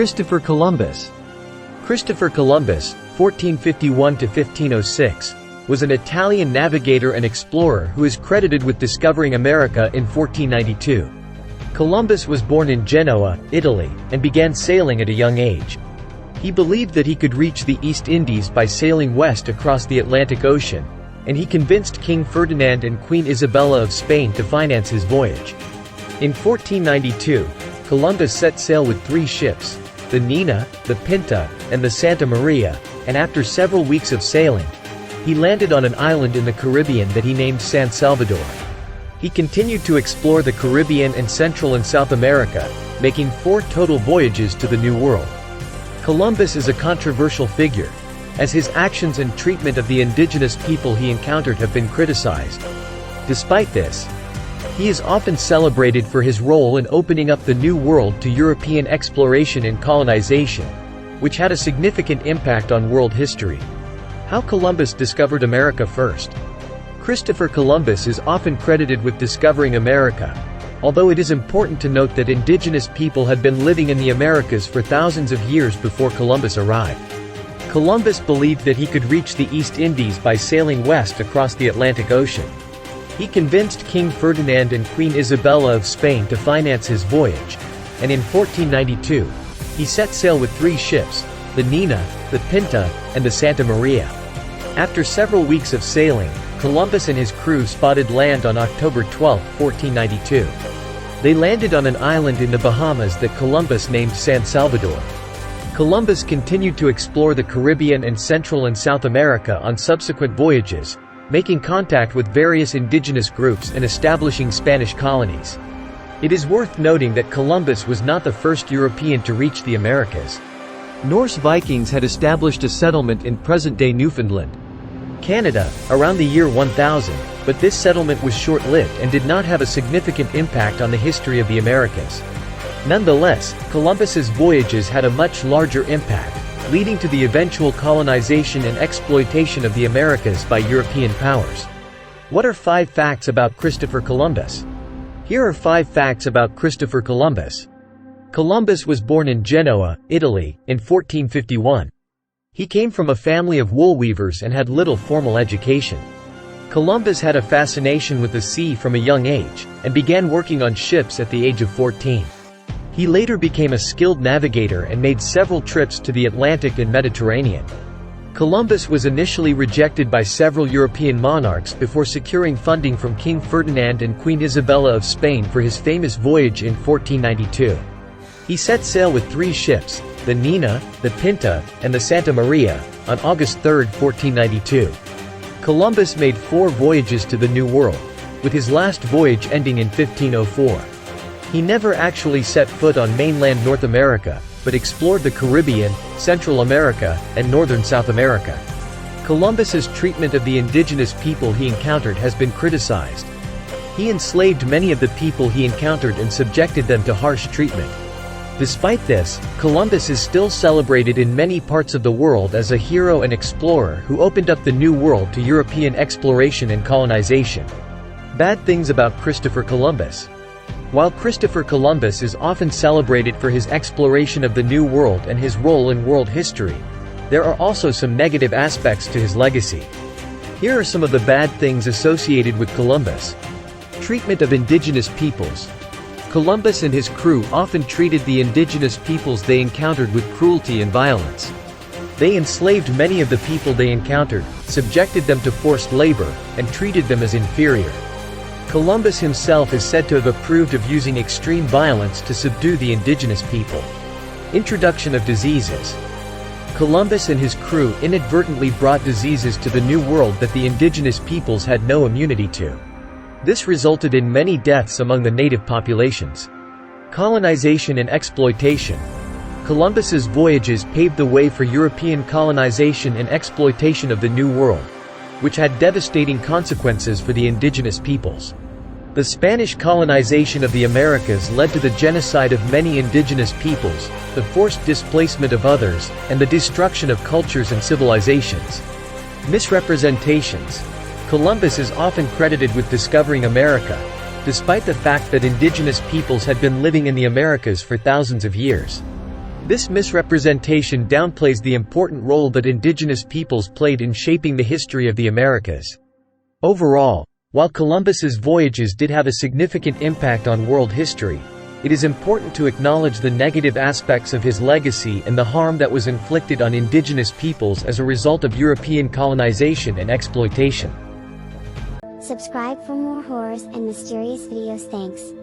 Christopher Columbus. Christopher Columbus, 1451–1506, was an Italian navigator and explorer who is credited with discovering America in 1492. Columbus was born in Genoa, Italy, and began sailing at a young age. He believed that he could reach the East Indies by sailing west across the Atlantic Ocean, and he convinced King Ferdinand and Queen Isabella of Spain to finance his voyage. In 1492, Columbus set sail with 3 ships, the Nina, the Pinta, and the Santa Maria, and after several weeks of sailing, he landed on an island in the Caribbean that he named San Salvador. He continued to explore the Caribbean and Central and South America, making 4 total voyages to the New World. Columbus is a controversial figure, as his actions and treatment of the indigenous people he encountered have been criticized. Despite this, he is often celebrated for his role in opening up the New World to European exploration and colonization, which had a significant impact on world history. How Columbus discovered America first. Christopher Columbus is often credited with discovering America, although it is important to note that indigenous people had been living in the Americas for thousands of years before Columbus arrived. Columbus believed that he could reach the East Indies by sailing west across the Atlantic Ocean. He convinced King Ferdinand and Queen Isabella of Spain to finance his voyage, and in 1492, he set sail with 3 ships, the Nina, the Pinta, and the Santa Maria. After several weeks of sailing, Columbus and his crew spotted land on October 12, 1492. They landed on an island in the Bahamas that Columbus named San Salvador. Columbus continued to explore the Caribbean and Central and South America on subsequent voyages, making contact with various indigenous groups and establishing Spanish colonies. It is worth noting that Columbus was not the first European to reach the Americas. Norse Vikings had established a settlement in present-day Newfoundland, Canada, around the year 1000, but this settlement was short-lived and did not have a significant impact on the history of the Americas. Nonetheless, Columbus's voyages had a much larger impact, leading to the eventual colonization and exploitation of the Americas by European powers. What are 5 facts about Christopher Columbus? Here are 5 facts about Christopher Columbus. Columbus was born in Genoa, Italy, in 1451. He came from a family of wool weavers and had little formal education. Columbus had a fascination with the sea from a young age, and began working on ships at the age of 14. He later became a skilled navigator and made several trips to the Atlantic and Mediterranean. Columbus was initially rejected by several European monarchs before securing funding from King Ferdinand and Queen Isabella of Spain for his famous voyage in 1492. He set sail with 3 ships, the Nina, the Pinta, and the Santa Maria, on August 3, 1492. Columbus made 4 voyages to the New World, with his last voyage ending in 1504. He never actually set foot on mainland North America, but explored the Caribbean, Central America, and northern South America. Columbus's treatment of the indigenous people he encountered has been criticized. He enslaved many of the people he encountered and subjected them to harsh treatment. Despite this, Columbus is still celebrated in many parts of the world as a hero and explorer who opened up the New World to European exploration and colonization. Bad things about Christopher Columbus. While Christopher Columbus is often celebrated for his exploration of the New World and his role in world history, there are also some negative aspects to his legacy. Here are some of the bad things associated with Columbus. Treatment of indigenous peoples. Columbus and his crew often treated the indigenous peoples they encountered with cruelty and violence. They enslaved many of the people they encountered, subjected them to forced labor, and treated them as inferior. Columbus himself is said to have approved of using extreme violence to subdue the indigenous people. Introduction of diseases. Columbus and his crew inadvertently brought diseases to the New World that the indigenous peoples had no immunity to. This resulted in many deaths among the native populations. Colonization and exploitation. Columbus's voyages paved the way for European colonization and exploitation of the New World, which had devastating consequences for the indigenous peoples. The Spanish colonization of the Americas led to the genocide of many indigenous peoples, the forced displacement of others, and the destruction of cultures and civilizations. Misrepresentations. Columbus is often credited with discovering America, despite the fact that indigenous peoples had been living in the Americas for thousands of years. This misrepresentation downplays the important role that indigenous peoples played in shaping the history of the Americas. Overall, while Columbus's voyages did have a significant impact on world history, it is important to acknowledge the negative aspects of his legacy and the harm that was inflicted on indigenous peoples as a result of European colonization and exploitation. Subscribe for more horrors and mysterious videos. Thanks.